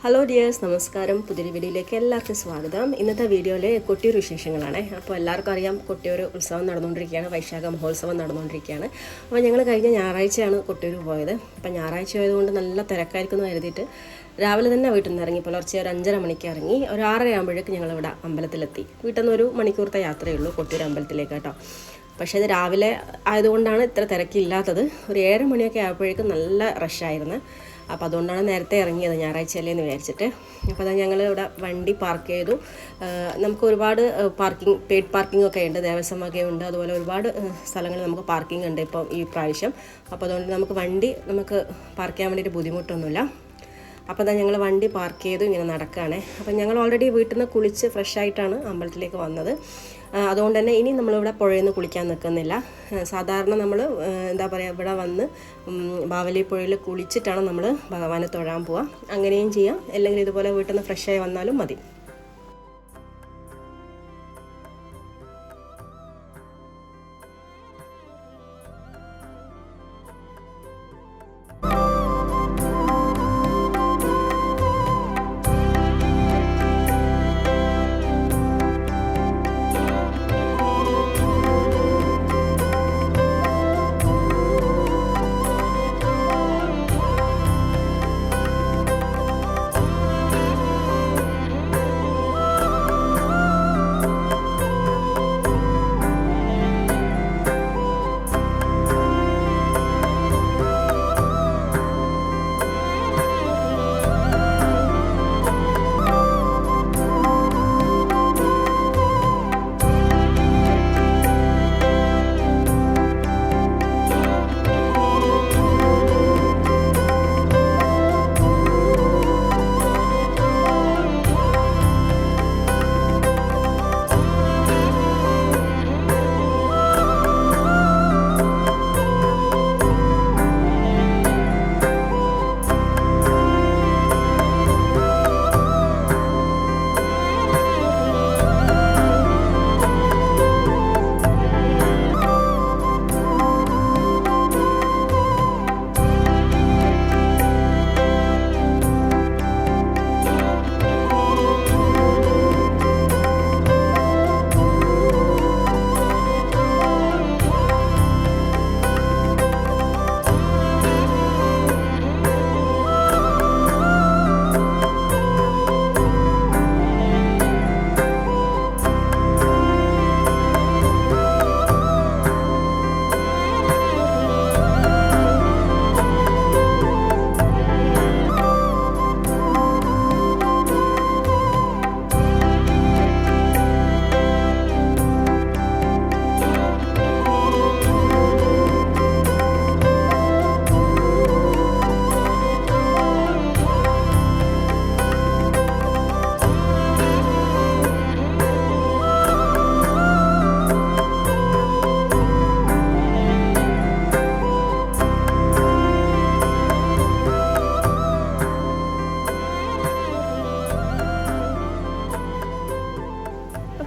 Hello dears, നമസ്കാരം. പുതിയൊരു വീഡിയോയിലേക്ക് എല്ലാവർക്കും സ്വാഗതം. ഇന്നത്തെ വീഡിയോയിൽ കൊട്ടിയൂർ വിശേഷങ്ങളാണ്. അപ്പോൾ എല്ലാവർക്കും അറിയാം, കൊട്ടിയൂർ ഉത്സവം നടന്നുകൊണ്ടിരിക്കുകയാണ്, വൈശാഖ മഹോത്സവം നടന്നുകൊണ്ടിരിക്കുകയാണ്. അപ്പോൾ ഞങ്ങൾ കഴിഞ്ഞ ഞായറാഴ്ചയാണ് കൊട്ടിയൂർ പോയത്. അപ്പോൾ ഞായറാഴ്ച ആയതുകൊണ്ട് നല്ല തിരക്കായിരിക്കുന്നു കരുതിയിട്ട് രാവിലെ തന്നെ വീട്ടിൽ നിന്ന് ഇറങ്ങി. പുലർച്ചെ ഒരു 5:30 മണിക്ക് ഇറങ്ങി. ഒരു 6:30 ആകുമ്പോഴേക്ക് ഞങ്ങളിവിടെ അമ്പലത്തിലെത്തി. വീട്ടിൽ നിന്ന് ഒരു മണിക്കൂറത്തെ യാത്രയേ ഉള്ളൂ കൊട്ടിയൂർ അമ്പലത്തിലേക്ക് കേട്ടോ. പക്ഷേ ഇത് രാവിലെ ആയതുകൊണ്ടാണ് ഇത്ര തിരക്കില്ലാത്തത്. ഒരു 7 മണിയൊക്കെ ആയപ്പോഴേക്കും നല്ല റഷായിരുന്നു. അപ്പോൾ അതുകൊണ്ടാണ് നേരത്തെ ഇറങ്ങിയത്, ഞായറാഴ്ചയല്ലേ എന്ന് വിചാരിച്ചിട്ട്. അപ്പോൾ അത് ഞങ്ങൾ ഇവിടെ വണ്ടി പാർക്ക് ചെയ്തു. നമുക്ക് ഒരുപാട് പെയ്ഡ് പാർക്കിംഗ് ഒക്കെ ഉണ്ട്, ദേവസ്വം വകയുണ്ട്, അതുപോലെ ഒരുപാട് സ്ഥലങ്ങളിൽ നമുക്ക് പാർക്കിംഗ് ഉണ്ട് ഇപ്പം ഈ പ്രാവശ്യം. അപ്പോൾ അതുകൊണ്ട് നമുക്ക് വണ്ടി പാർക്ക് ചെയ്യാൻ വേണ്ടിയിട്ട് ബുദ്ധിമുട്ടൊന്നുമില്ല. അപ്പോൾ അതാ ഞങ്ങൾ വണ്ടി പാർക്ക് ചെയ്തു ഇങ്ങനെ നടക്കുകയാണ്. അപ്പം ഞങ്ങൾ ഓൾറെഡി വീട്ടിൽ നിന്ന് കുളിച്ച് ഫ്രഷ് ആയിട്ടാണ് അമ്പലത്തിലേക്ക് വന്നത്. അതുകൊണ്ട് തന്നെ ഇനി നമ്മളിവിടെ പുഴയിൽ നിന്ന് കുളിക്കാൻ നിൽക്കുന്നില്ല. സാധാരണ നമ്മൾ ഇവിടെ വന്ന് ബാവലി പുഴയിൽ കുളിച്ചിട്ടാണ് നമ്മൾ ഭഗവാനെ തൊഴാൻ പോവുക. അങ്ങനെയും ചെയ്യാം, അല്ലെങ്കിൽ ഇതുപോലെ വീട്ടിൽ നിന്ന് ഫ്രഷായി വന്നാലും മതി.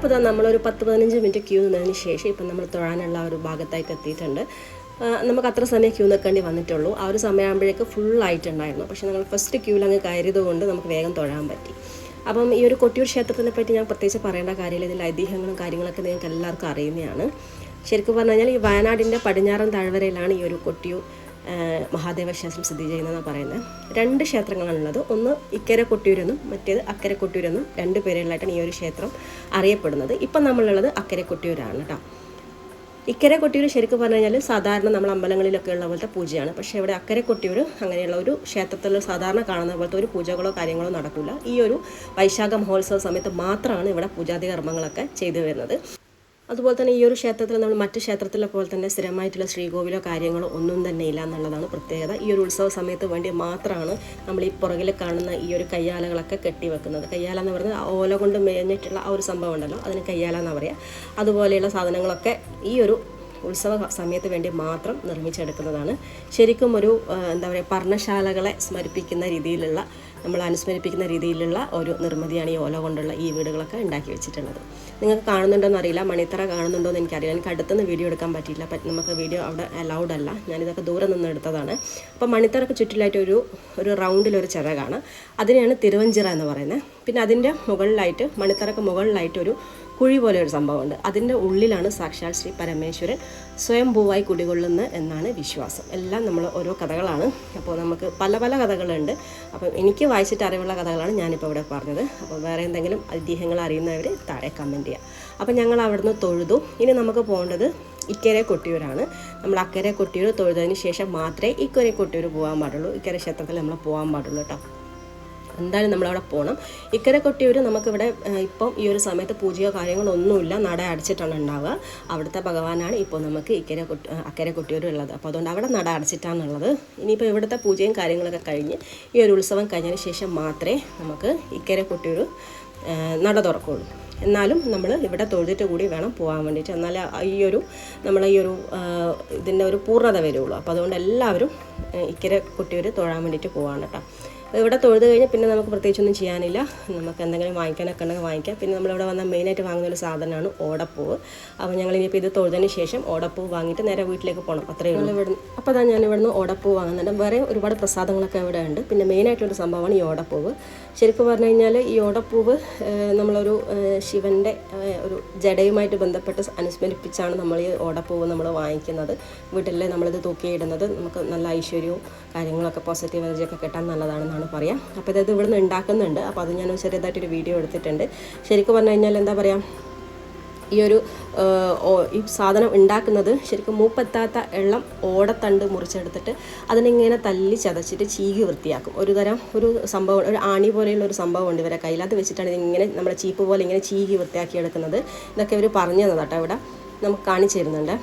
അപ്പോൾ നമ്മളൊരു 10-15 മിനിറ്റ് ക്യൂ നിന്നതിന് ശേഷം ഇപ്പം നമ്മൾ തൊഴാനുള്ള ഒരു ഭാഗത്തായിട്ട് എത്തിയിട്ടുണ്ട്. നമുക്ക് അത്ര സമയം ക്യൂ നിൽക്കേണ്ടി വന്നിട്ടുള്ളൂ. ആ ഒരു സമയമാകുമ്പോഴേക്ക് ഫുള്ളായിട്ടുണ്ടായിരുന്നു. പക്ഷേ നമ്മൾ ഫസ്റ്റ് ക്യൂവിൽ അങ്ങ് കയറിയത് കൊണ്ട് നമുക്ക് വേഗം തൊഴാൻ പറ്റി. അപ്പം ഈ ഒരു കൊട്ടിയൂർ ക്ഷേത്രത്തിനെ പറ്റി ഞാൻ പ്രത്യേകിച്ച് പറയേണ്ട കാര്യമില്ല. ഇതിൽ ഐതിഹ്യങ്ങളും കാര്യങ്ങളൊക്കെ നിങ്ങൾക്ക് എല്ലാവർക്കും അറിയുന്നതാണ്. ശരിക്കും പറഞ്ഞു കഴിഞ്ഞാൽ ഈ വയനാടിൻ്റെ പടിഞ്ഞാറൻ താഴ്വരയിലാണ് ഈ ഒരു കൊട്ടിയൂർ മഹാദേവ ക്ഷേത്രം സ്ഥിതി ചെയ്യുന്നതെന്ന് പറയുന്നത്. 2 ക്ഷേത്രങ്ങളാണുള്ളത്. ഒന്ന് ഇക്കരെ കൊട്ടിയൂരെന്നും മറ്റേത് അക്കരെ കൊട്ടിയൂരെന്നും 2 പേരുകളായിട്ടാണ് ഈ ഒരു ക്ഷേത്രം അറിയപ്പെടുന്നത്. ഇപ്പം നമ്മളുള്ളത് അക്കരെ കൊട്ടിയൂരാണ് കേട്ടോ. ഇക്കരെ കൊട്ടിയൂർ ശരിക്കും പറഞ്ഞു കഴിഞ്ഞാൽ സാധാരണ നമ്മൾ അമ്പലങ്ങളിലൊക്കെ ഉള്ള പോലത്തെ പൂജയാണ്. പക്ഷേ ഇവിടെ അക്കരെ കൊട്ടിയൂർ അങ്ങനെയുള്ള ഒരു ക്ഷേത്രത്തിൽ സാധാരണ കാണുന്ന പോലത്തെ ഒരു പൂജകളോ കാര്യങ്ങളോ നടക്കില്ല. ഈ ഒരു വൈശാഖ മഹോത്സവ സമയത്ത് മാത്രമാണ് ഇവിടെ പൂജാതി കർമ്മങ്ങളൊക്കെ ചെയ്തു വരുന്നത്. അതുപോലെ തന്നെ ഈ ഒരു ക്ഷേത്രത്തിൽ നമ്മൾ മറ്റ് ക്ഷേത്രത്തിലെ പോലെ തന്നെ സ്ഥിരമായിട്ടുള്ള ശ്രീകോവിലോ കാര്യങ്ങളോ ഒന്നും തന്നെ ഇല്ല എന്നുള്ളതാണ് പ്രത്യേകത. ഈ ഒരു ഉത്സവ സമയത്ത് വേണ്ടി മാത്രമാണ് നമ്മൾ ഈ പുറകിൽ കാണുന്ന ഈ ഒരു കയ്യാലകളൊക്കെ കെട്ടിവെക്കുന്നത്. കയ്യാല എന്ന് പറയുന്നത് ഓല കൊണ്ട് മേഞ്ഞിട്ടുള്ള ആ ഒരു സംഭവം ഉണ്ടല്ലോ, അതിന് കയ്യാല എന്ന് പറയുക. അതുപോലെയുള്ള സാധനങ്ങളൊക്കെ ഈ ഒരു ഉത്സവ സമയത്ത് വേണ്ടി മാത്രം നിർമ്മിച്ചെടുക്കുന്നതാണ്. ശരിക്കും ഒരു പർണശാലകളെ സ്മരിപ്പിക്കുന്ന രീതിയിലുള്ള നമ്മൾ അനുസ്മരിപ്പിക്കുന്ന രീതിയിലുള്ള ഒരു നിർമ്മിതിയാണ് ഈ ഓല കൊണ്ടുള്ള ഈ വീടുകളൊക്കെ ഉണ്ടാക്കി വെച്ചിട്ടുള്ളത്. നിങ്ങൾക്ക് കാണുന്നുണ്ടോയെന്ന് അറിയില്ല, മണിത്തറ കാണുന്നുണ്ടോ എന്ന് എനിക്കറിയില്ല. എനിക്ക് അടുത്തുനിന്ന് വീഡിയോ എടുക്കാൻ പറ്റിയില്ല, നമുക്ക് വീഡിയോ അവിടെ അലൗഡ് അല്ല. ഞാനിതൊക്കെ ദൂരെ നിന്ന് എടുത്തതാണ്. അപ്പോൾ മണിത്തറക്ക് ചുറ്റിലായിട്ട് ഒരു റൗണ്ടിലൊരു ചിറകാണ്, അതിനെയാണ് തിരുവഞ്ചിറ എന്ന് പറയുന്നത്. പിന്നെ അതിൻ്റെ മുകളിലായിട്ട്, മണിത്തറക്ക് മുകളിലായിട്ട് ഒരു കുഴി പോലെ ഒരു സംഭവമുണ്ട്. അതിൻ്റെ ഉള്ളിലാണ് സാക്ഷാൽ ശ്രീ പരമേശ്വരൻ സ്വയംഭൂവായി കുടികൊള്ളുന്ന എന്നാണ് വിശ്വാസം. എല്ലാം നമ്മൾ ഓരോ കഥകളാണ്. അപ്പോൾ നമുക്ക് പല പല കഥകളുണ്ട്. അപ്പം എനിക്ക് വായിച്ചിട്ട് അറിവുള്ള കഥകളാണ് ഞാനിപ്പോൾ ഇവിടെ പറഞ്ഞത്. അപ്പോൾ വേറെ എന്തെങ്കിലും ഐതിഹ്യങ്ങൾ അറിയുന്നവർ താഴെ കമൻറ്റ് ചെയ്യുക. അപ്പം ഞങ്ങൾ അവിടുന്ന് തൊഴുതു. ഇനി നമുക്ക് പോകേണ്ടത് ഇക്കരെ കൊട്ടിയൂരാണ്. നമ്മൾ അക്കരെ കൊട്ടിയൂർ തൊഴുതതിന് ശേഷം മാത്രമേ ഇക്കരെ കൊട്ടിയൂർ പോകാൻ പാടുള്ളൂ. ഇക്കരെ ക്ഷേത്രത്തിൽ നമ്മൾ പോകാൻ പാടുള്ളൂ കേട്ടോ. എന്തായാലും നമ്മളവിടെ പോകണം. ഇക്കരെ കൊട്ടിയൂർ നമുക്കിവിടെ ഇപ്പം ഈ ഒരു സമയത്ത് പൂജയോ കാര്യങ്ങളോ ഒന്നുമില്ല, നട അടച്ചിട്ടാണ് ഉണ്ടാവുക. അവിടുത്തെ ഭഗവാനാണ് ഇപ്പോൾ നമുക്ക് അക്കരെ കൊട്ടിയൂർ ഉള്ളത്. അപ്പോൾ അതുകൊണ്ട് അവിടെ നട അടച്ചിട്ടാണുള്ളത്. ഇനിയിപ്പോൾ ഇവിടുത്തെ പൂജയും കാര്യങ്ങളൊക്കെ കഴിഞ്ഞ് ഈ ഒരു ഉത്സവം കഴിഞ്ഞതിന് ശേഷം മാത്രമേ നമുക്ക് ഇക്കരെ കൊട്ടിയൂർ നട തുറക്കുകയുള്ളൂ. എന്നാലും നമ്മൾ ഇവിടെ തൊഴുതിട്ട് കൂടി വേണം പോകാൻ വേണ്ടിയിട്ട്. എന്നാൽ നമ്മളെ ഈ ഒരു ഇതിൻ്റെ ഒരു പൂർണ്ണത വരുള്ളൂ. അപ്പോൾ അതുകൊണ്ട് എല്ലാവരും ഇക്കരെ കൊട്ടിയൂർ തൊഴാൻ വേണ്ടിയിട്ട് പോകാണ് കേട്ടോ. ഇവിടെ തൊഴുത് കഴിഞ്ഞാൽ പിന്നെ നമുക്ക് പ്രത്യേകിച്ചൊന്നും ചെയ്യാനില്ല. നമുക്ക് എന്തെങ്കിലും വാങ്ങിക്കാനൊക്കെ ഉണ്ടെങ്കിൽ വാങ്ങിക്കാം. പിന്നെ നമ്മളിവിടെ വന്നാൽ മെയിനായിട്ട് വാങ്ങുന്ന ഒരു സാധനമാണ് ഓടപ്പൂവ്. അപ്പോൾ ഞങ്ങൾ ഇനിയിപ്പോൾ ഇത് തൊഴുതിന് ശേഷം ഓടപ്പൂവ് വാങ്ങിയിട്ട് നേരെ വീട്ടിലേക്ക് പോകണം, അത്രയേ ഉള്ളൂ. ഇവിടെ അപ്പോൾ അതാ ഞാൻ ഇവിടുന്ന് ഓടപ്പൂവ് വാങ്ങുന്നുണ്ട്. വേറെ ഒരുപാട് പ്രസാദങ്ങളൊക്കെ ഇവിടെ ഉണ്ട്. പിന്നെ മെയിനായിട്ടൊരു സംഭവമാണ് ഈ ഓടപ്പൂവ്. ശരിക്കും പറഞ്ഞു കഴിഞ്ഞാൽ ഈ ഓടപ്പൂവ് നമ്മളൊരു ശിവൻ്റെ ഒരു ജടയുമായിട്ട് ബന്ധപ്പെട്ട് അനുസ്മരിപ്പിച്ചാണ് നമ്മൾ ഈ ഓടപ്പൂവ് നമ്മൾ വാങ്ങിക്കുന്നത്. വീട്ടിൽ നമ്മളിത് തൂക്കിയിടുന്നത് നമുക്ക് നല്ല ഐശ്വര്യവും കാര്യങ്ങളൊക്കെ പോസിറ്റീവ് എനർജിയൊക്കെ കിട്ടാൻ നല്ലതാണെന്നാണ് പറയാം. അപ്പോൾ ഇത് ഇവിടുന്ന് ഉണ്ടാക്കുന്നുണ്ട്. അപ്പോൾ അത് ഞാൻ ചെറിയതായിട്ടൊരു വീഡിയോ എടുത്തിട്ടുണ്ട്. ശരിക്കും പറഞ്ഞു കഴിഞ്ഞാൽ എന്താ പറയുക, ഈ സാധനം ഉണ്ടാക്കുന്നത് ശരിക്കും മൂപ്പെത്താത്ത എള്ളം ഓടത്തണ്ട് മുറിച്ചെടുത്തിട്ട് അതിനിങ്ങനെ തല്ലി ചതച്ചിട്ട് ചീകി വൃത്തിയാക്കും. ഒരു സംഭവം, ഒരു ആണി പോലെയുള്ള ഒരു സംഭവം ഉണ്ട് ഇവരെ കയ്യിൽ. അത് വെച്ചിട്ടാണ് ഇതിങ്ങനെ നമ്മുടെ ചീപ്പ് പോലെ ഇങ്ങനെ ചീകി വൃത്തിയാക്കി എടുക്കുന്നത്. ഇതൊക്കെ ഇവർ പറഞ്ഞു തന്നതാട്ടോ, ഇവിടെ നമുക്ക് കാണിച്ചു തരുന്നുണ്ട്.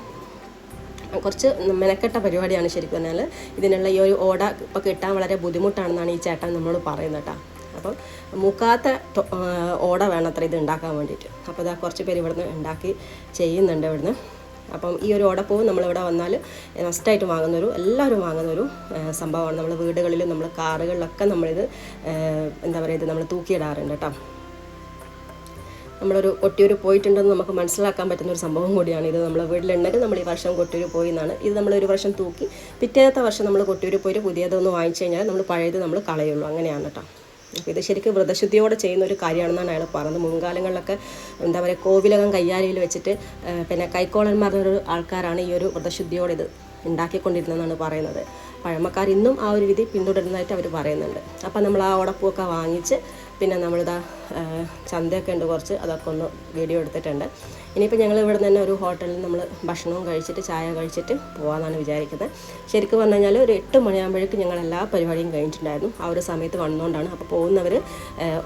കുറച്ച് മെനക്കെട്ട പരിപാടിയാണ് ശരിക്കും പറഞ്ഞാൽ. ഇതിനുള്ള ഈ ഒരു ഓട ഇപ്പോൾ കിട്ടാൻ വളരെ ബുദ്ധിമുട്ടാണെന്നാണ് ഈ ചേട്ടൻ നമ്മളോട് പറയുന്നത് കേട്ടോ. അപ്പം മുക്കാത്ത ഓട വേണം അത്ര ഇത് ഉണ്ടാക്കാൻ വേണ്ടിയിട്ട്. അപ്പോൾ ഇതാ കുറച്ച് പേര് ഇവിടുന്ന് ഉണ്ടാക്കി ചെയ്യുന്നുണ്ട് ഇവിടുന്ന്. അപ്പം ഈ ഒരു ഓടപ്പൂവ് നമ്മളിവിടെ വന്നാൽ മസ്റ്റായിട്ട് എല്ലാവരും വാങ്ങുന്നൊരു സംഭവമാണ്. നമ്മൾ വീടുകളിലും നമ്മൾ കാറുകളിലൊക്കെ നമ്മളിത് എന്താ പറയുക, ഇത് നമ്മൾ തൂക്കിയിടാറുണ്ട് കേട്ടോ. നമ്മളൊരു കൊട്ടിയൂർ പോയിട്ടുണ്ടെന്ന് നമുക്ക് മനസ്സിലാക്കാൻ പറ്റുന്ന ഒരു സംഭവം കൂടിയാണ് ഇത്. നമ്മൾ വീട്ടിലുണ്ടെങ്കിൽ നമ്മൾ ഈ വർഷം കൊട്ടിയൂർ പോയി എന്നാണ്. ഇത് നമ്മളൊരു വർഷം തൂക്കി പിറ്റേത്തെ വർഷം നമ്മൾ കൊട്ടിയൂർ പോയിട്ട് പുതിയതൊന്ന് വാങ്ങിച്ചു കഴിഞ്ഞാൽ നമ്മൾ പഴയത് നമ്മൾ കളയുള്ളൂ, അങ്ങനെയാണ് കേട്ടോ. അപ്പോൾ ഇത് ശരിക്കും വ്രതശുദ്ധിയോടെ ചെയ്യുന്ന ഒരു കാര്യമാണെന്നാണ് അയാൾ പറഞ്ഞത്. മുൻകാലങ്ങളിലൊക്കെ എന്താ പറയുക, കോവിലകം കയ്യാലയിൽ വെച്ചിട്ട് പിന്നെ കൈക്കോളന്മാരുടെ ആൾക്കാരാണ് ഈ ഒരു വ്രതശുദ്ധിയോടെ ഇത് ഉണ്ടാക്കിക്കൊണ്ടിരുന്നതെന്നാണ് പറയുന്നത്. പഴമക്കാർ ഇന്നും ആ ഒരു രീതി പിന്തുടരുന്നതായിട്ട് അവർ പറയുന്നുണ്ട്. അപ്പോൾ നമ്മൾ ആ ഓടപ്പൂവൊക്കെ വാങ്ങിച്ച് പിന്നെ നമ്മളിതാ ചന്തയൊക്കെ ഉണ്ട് കുറച്ച്, അതൊക്കെ ഒന്ന് വീഡിയോ എടുത്തിട്ടുണ്ട്. ഇനിയിപ്പോൾ ഞങ്ങൾ ഇവിടെ തന്നെ ഒരു ഹോട്ടലിൽ നമ്മൾ ഭക്ഷണവും കഴിച്ചിട്ട് ചായ കഴിച്ചിട്ട് പോകാമെന്നാണ് വിചാരിക്കുന്നത്. ശരിക്കും പറഞ്ഞു കഴിഞ്ഞാൽ ഒരു 8 മണിയാകുമ്പോഴേക്കും ഞങ്ങൾ എല്ലാ പരിപാടിയും കഴിഞ്ഞിട്ടുണ്ടായിരുന്നു. ആ ഒരു സമയത്ത് വന്നുകൊണ്ടാണ്. അപ്പോൾ പോകുന്നവർ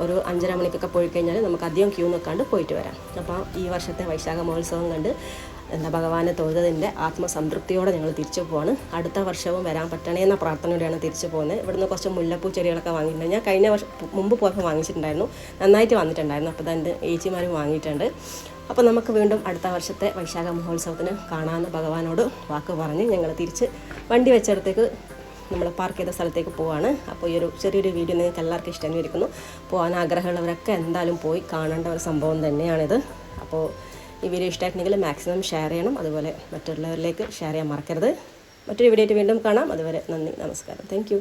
ഒരു 5:30 മണിക്കൊക്കെ പോയി കഴിഞ്ഞാൽ നമുക്ക് അധികം ക്യൂ നിൽക്കാണ്ട് പോയിട്ട് വരാം. അപ്പോൾ ഈ വർഷത്തെ വൈശാഖ മഹോത്സവം കണ്ട് ഭഗവാനെ തൊഴുതതിൻ്റെ ആത്മസംതൃപ്തിയോടെ ഞങ്ങൾ തിരിച്ചു പോവാണ്. അടുത്ത വർഷവും വരാൻ പറ്റണേ എന്ന പ്രാർത്ഥനയോടെയാണ് തിരിച്ചു പോകുന്നത്. ഇവിടുന്ന് കുറച്ച് മുല്ലപ്പൂ ചെടികളൊക്കെ വാങ്ങിയിട്ടുണ്ട്. ഞാൻ കഴിഞ്ഞ മുമ്പ് പോയപ്പോൾ വാങ്ങിച്ചിട്ടുണ്ടായിരുന്നു, നന്നായിട്ട് വന്നിട്ടുണ്ടായിരുന്നു. അപ്പോൾ എൻ്റെ ഏച്ചിമാരും വാങ്ങിയിട്ടുണ്ട്. അപ്പോൾ നമുക്ക് വീണ്ടും അടുത്ത വർഷത്തെ വൈശാഖ മഹോത്സവത്തിന് കാണാമെന്ന് ഭഗവാനോട് വാക്ക് പറഞ്ഞ് ഞങ്ങൾ തിരിച്ച് വണ്ടി വെച്ചിടത്തേക്ക് നമ്മൾ പാർക്ക് ചെയ്ത സ്ഥലത്തേക്ക് പോവാണ്. അപ്പോൾ ഈ ഒരു ചെറിയൊരു വീഡിയോ നിങ്ങൾക്ക് എല്ലാവർക്കും ഇഷ്ടമായിരിക്കുന്നു. പോകാൻ ആഗ്രഹമുള്ളവരൊക്കെ എന്തായാലും പോയി കാണേണ്ട ഒരു സംഭവം തന്നെയാണിത്. അപ്പോൾ ഈ വീഡിയോ ഇഷ്ടമായിട്ടുണ്ടെങ്കിൽ മാക്സിമം ഷെയർ ചെയ്യണം. അതുപോലെ മറ്റുള്ളവരിലേക്ക് ഷെയർ ചെയ്യാൻ മറക്കരുത്. മറ്റൊരു വീഡിയോ ആയിട്ട് വീണ്ടും കാണാം. അതുവരെ നന്ദി, നമസ്കാരം, താങ്ക്